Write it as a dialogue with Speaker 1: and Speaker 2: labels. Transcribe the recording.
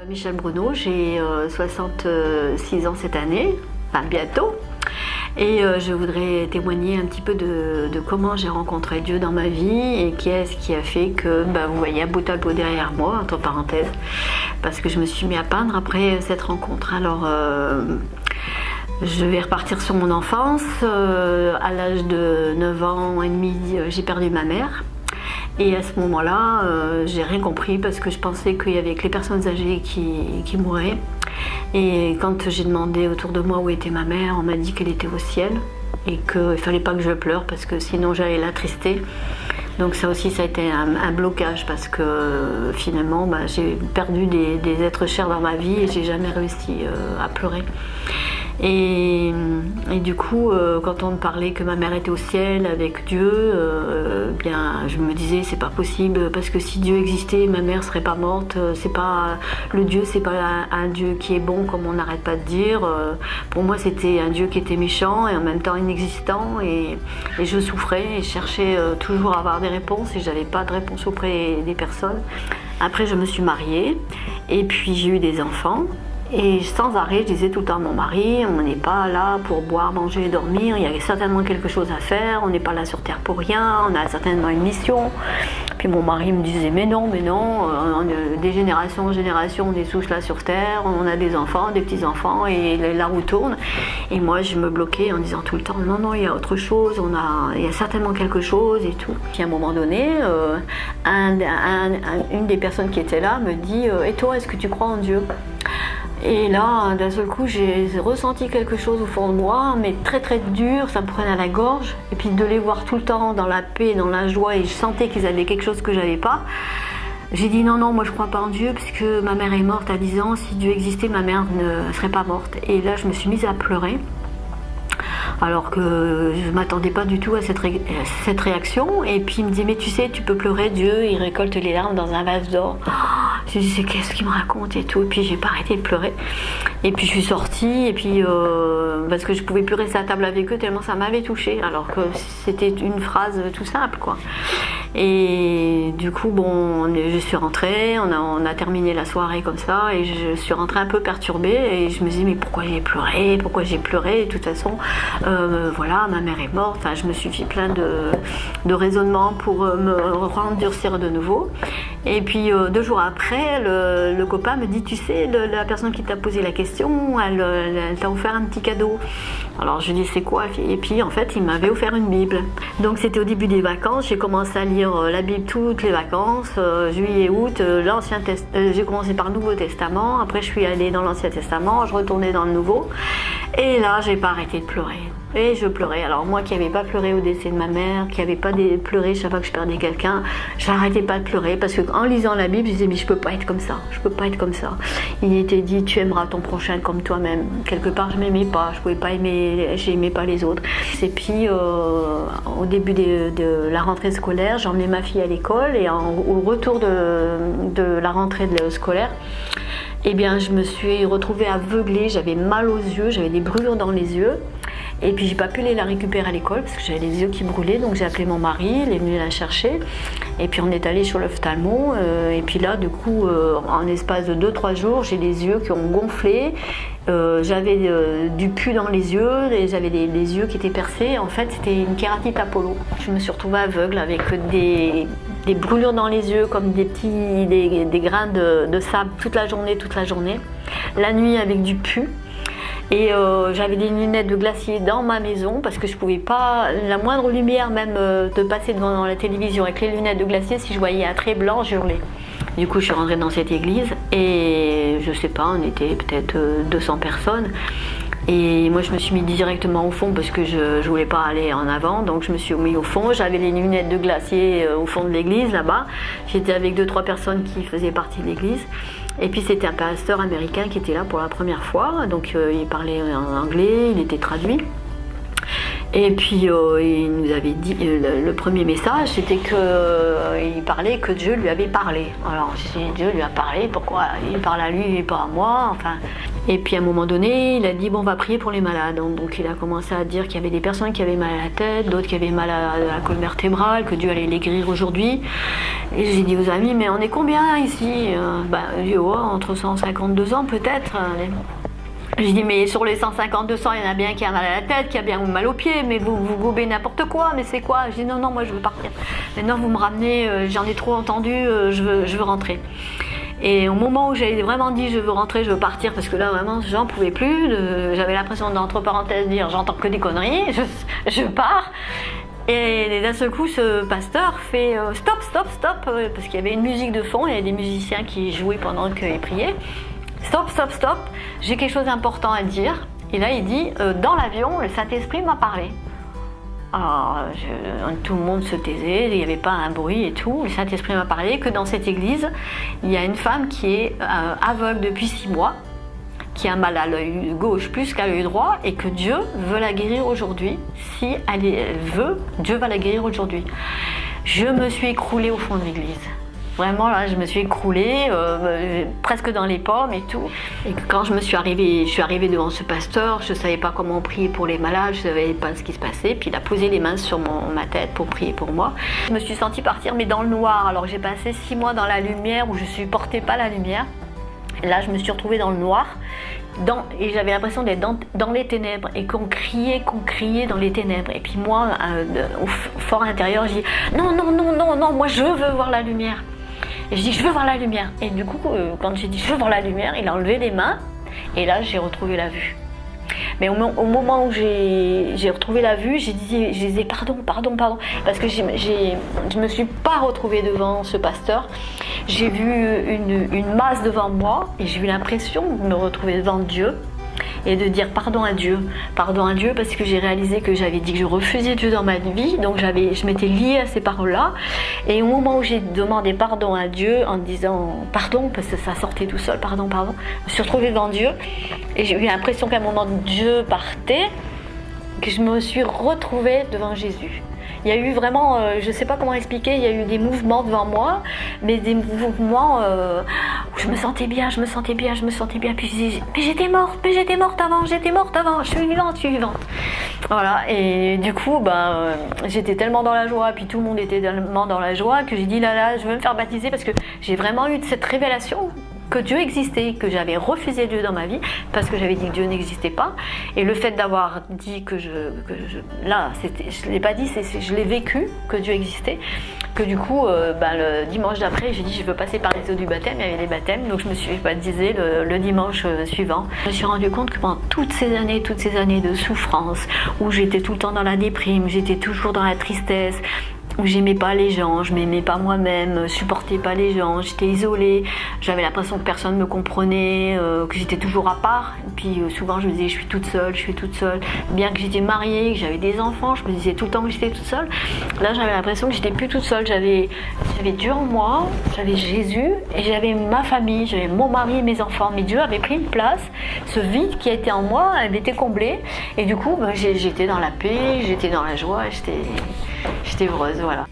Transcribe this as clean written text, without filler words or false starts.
Speaker 1: Michèle Bruno, j'ai 66 ans cette année, enfin bientôt. Et je voudrais témoigner un petit peu de comment j'ai rencontré Dieu dans ma vie et qu'est-ce qui a fait que, vous voyez, un beau tableau derrière moi, entre parenthèses, parce que je me suis mis à peindre après cette rencontre. Alors, je vais repartir sur mon enfance. À l'âge de 9 ans et demi, j'ai perdu ma mère. Et à ce moment-là, j'ai rien compris parce que je pensais qu'il y avait que les personnes âgées qui mouraient. Et quand j'ai demandé autour de moi où était ma mère, on m'a dit qu'elle était au ciel et qu'il ne fallait pas que je pleure parce que sinon j'allais l'attrister. Donc ça aussi, ça a été un blocage parce que finalement, j'ai perdu des êtres chers dans ma vie et j'ai jamais réussi à pleurer. Et du coup, quand on me parlait que ma mère était au ciel avec Dieu, je me disais c'est pas possible parce que si Dieu existait, ma mère serait pas morte. C'est pas le Dieu, c'est pas un Dieu qui est bon comme on n'arrête pas de dire. Pour moi, c'était un Dieu qui était méchant et en même temps inexistant. Et je souffrais et je cherchais toujours à avoir des réponses et j'avais pas de réponse auprès des personnes. Après, je me suis mariée et puis j'ai eu des enfants. Et sans arrêt, je disais tout le temps à mon mari, on n'est pas là pour boire, manger et dormir, il y a certainement quelque chose à faire, on n'est pas là sur terre pour rien, on a certainement une mission. Puis mon mari me disait mais non, des générations en génération, on est tous là sur terre, on a des enfants, des petits-enfants et la roue tourne. Et moi je me bloquais en disant tout le temps non, il y a autre chose, il y a certainement quelque chose et tout. Puis à un moment donné, une des personnes qui était là me dit et toi, est-ce que tu crois en Dieu ? Et là, d'un seul coup, j'ai ressenti quelque chose au fond de moi, mais très très dur, ça me prenait à la gorge. Et puis de les voir tout le temps dans la paix, dans la joie, et je sentais qu'ils avaient quelque chose que j'avais pas. J'ai dit non, moi je crois pas en Dieu, parce que ma mère est morte à 10 ans, si Dieu existait, ma mère ne serait pas morte. Et là, je me suis mise à pleurer. Alors que je ne m'attendais pas du tout à cette réaction. Et puis il me dit mais tu sais, tu peux pleurer, Dieu il récolte les larmes dans un vase d'or. Je me dis qu'est-ce qu'il me raconte et tout. Et puis j'ai pas arrêté de pleurer. Et puis je suis sortie et puis parce que je pouvais plus rester à table avec eux tellement ça m'avait touchée. Alors que c'était une phrase tout simple quoi. Et du coup je suis rentrée, on a terminé la soirée comme ça et je suis rentrée un peu perturbée et je me dis mais pourquoi j'ai pleuré, de toute façon voilà, ma mère est morte. Enfin, je me suis fait plein de raisonnements pour me rendurcir de nouveau. Et puis 2 jours après, le copain me dit tu sais, la personne qui t'a posé la question, elle t'a offert un petit cadeau. Alors je lui dis c'est quoi? Et puis en fait il m'avait offert une Bible. Donc c'était au début des vacances, j'ai commencé à lire la Bible toutes les vacances, juillet, août, j'ai commencé par le Nouveau Testament, après je suis allée dans l'Ancien Testament, je retournais dans le Nouveau. Et là j'ai pas arrêté de pleurer. Et je pleurais. Alors moi qui n'avais pas pleuré au décès de ma mère, qui n'avais pas pleuré chaque fois que je perdais quelqu'un, j'arrêtais pas de pleurer parce qu'en lisant la Bible, je disais mais je peux pas être comme ça, je peux pas être comme ça. Il était dit tu aimeras ton prochain comme toi-même. Quelque part je m'aimais pas, je pouvais pas aimer, j'aimais pas les autres. Et puis au début de la rentrée scolaire, j'ai emmené ma fille à l'école et au retour de la rentrée scolaire, eh bien je me suis retrouvée aveuglée, j'avais mal aux yeux, j'avais des brûlures dans les yeux. Et puis j'ai pas pu aller la récupérer à l'école parce que j'avais les yeux qui brûlaient, donc j'ai appelé mon mari, il est venu la chercher et puis on est allé sur l'ophtalmo et puis là du coup en espace de 2-3 jours j'ai les yeux qui ont gonflé, j'avais du pus dans les yeux et j'avais les yeux qui étaient percés. En fait c'était une kératite Apollo. Je me suis retrouvée aveugle avec des brûlures dans les yeux comme des grains de sable toute la journée, la nuit avec du pus. Et j'avais des lunettes de glacier dans ma maison parce que je pouvais pas, la moindre lumière même de passer devant la télévision avec les lunettes de glacier, si je voyais un trait blanc, je hurlais. Du coup je suis rentrée dans cette église et je sais pas, on était peut-être 200 personnes. Et moi je me suis mis directement au fond parce que je voulais pas aller en avant, donc je me suis mis au fond. J'avais les lunettes de glacier au fond de l'église là-bas. J'étais avec 2-3 personnes qui faisaient partie de l'église. Et puis c'était un pasteur américain qui était là pour la première fois, donc il parlait en anglais, il était traduit. Et puis il nous avait dit, le premier message c'était qu'il parlait que Dieu lui avait parlé. Alors j'ai dit Dieu lui a parlé, pourquoi il parle à lui et pas à moi, enfin. Et puis à un moment donné, il a dit bon, on va prier pour les malades. Donc il a commencé à dire qu'il y avait des personnes qui avaient mal à la tête, d'autres qui avaient mal à la colonne vertébrale, que Dieu allait les guérir aujourd'hui. Et j'ai dit aux amis, mais on est combien ici? Entre 150 200 peut-être. J'ai dit, mais sur les 150 200, il y en a bien qui a mal à la tête, qui a bien mal aux pieds, mais vous gobez n'importe quoi, mais c'est quoi? J'ai dit non, moi je veux partir. Maintenant vous me ramenez, j'en ai trop entendu, je veux rentrer. Et au moment où j'avais vraiment dit je veux rentrer, je veux partir, parce que là vraiment j'en pouvais plus, j'avais l'impression d'entre parenthèses dire j'entends que des conneries, je pars. Et d'un seul coup ce pasteur fait stop, parce qu'il y avait une musique de fond, il y avait des musiciens qui jouaient pendant qu'il priait. Stop, j'ai quelque chose d'important à dire. Et là il dit dans l'avion le Saint-Esprit m'a parlé. Alors, tout le monde se taisait, il n'y avait pas un bruit et tout. Le Saint-Esprit m'a parlé que dans cette église, il y a une femme qui est aveugle depuis 6 mois, qui a mal à l'œil gauche plus qu'à l'œil droit, et que Dieu veut la guérir aujourd'hui. Si elle veut, Dieu va la guérir aujourd'hui. Je me suis écroulée au fond de l'église. Vraiment là, je me suis écroulée, presque dans les pommes et tout. Et quand je suis arrivée devant ce pasteur, je ne savais pas comment prier pour les malades, je ne savais pas ce qui se passait. Puis il a posé les mains sur ma tête pour prier pour moi. Je me suis sentie partir, mais dans le noir. Alors j'ai passé 6 mois dans la lumière où je ne supportais pas la lumière. Et là, je me suis retrouvée dans le noir. Et j'avais l'impression d'être dans les ténèbres et qu'on criait dans les ténèbres. Et puis moi, au fort intérieur, je dis non, moi je veux voir la lumière. Et je dis je veux voir la lumière. Et du coup, quand j'ai dit je veux voir la lumière, il a enlevé les mains et là j'ai retrouvé la vue. Mais au moment où j'ai retrouvé la vue, je disais pardon, parce que je me suis pas retrouvée devant ce pasteur. J'ai vu une masse devant moi et j'ai eu l'impression de me retrouver devant Dieu et de dire pardon à Dieu parce que j'ai réalisé que j'avais dit que je refusais Dieu dans ma vie, donc je m'étais liée à ces paroles-là. Et au moment où j'ai demandé pardon à Dieu en disant pardon, parce que ça sortait tout seul, pardon, je me suis retrouvée devant Dieu et j'ai eu l'impression qu'à un moment Dieu partait, que je me suis retrouvée devant Jésus. Il y a eu vraiment, je ne sais pas comment expliquer, il y a eu des mouvements devant moi, mais des mouvements où je me sentais bien, puis je disais, mais j'étais morte avant, je suis vivante. Voilà, et du coup, j'étais tellement dans la joie, puis tout le monde était tellement dans la joie, que j'ai dit là, je veux me faire baptiser, parce que j'ai vraiment eu cette révélation que Dieu existait, que j'avais refusé Dieu dans ma vie parce que j'avais dit que Dieu n'existait pas. Et le fait d'avoir dit là, je l'ai pas dit, je l'ai vécu, que Dieu existait, que du coup, le dimanche d'après, j'ai dit je veux passer par les eaux du baptême, il y avait les baptêmes, donc je me suis baptisée le dimanche suivant. Je me suis rendu compte que pendant toutes ces années de souffrance, où j'étais tout le temps dans la déprime, j'étais toujours dans la tristesse, où j'aimais pas les gens, je m'aimais pas moi-même, je supportais pas les gens, j'étais isolée, j'avais l'impression que personne me comprenait, que j'étais toujours à part. Et puis souvent je me disais je suis toute seule, bien que j'étais mariée, que j'avais des enfants, je me disais tout le temps que j'étais toute seule. Là j'avais l'impression que j'étais plus toute seule, j'avais Dieu en moi, j'avais Jésus et j'avais ma famille, j'avais mon mari et mes enfants, mais Dieu avait pris une place, ce vide qui était en moi, elle était comblée et du coup j'étais dans la paix, j'étais dans la joie, j'étais heureuse, voilà.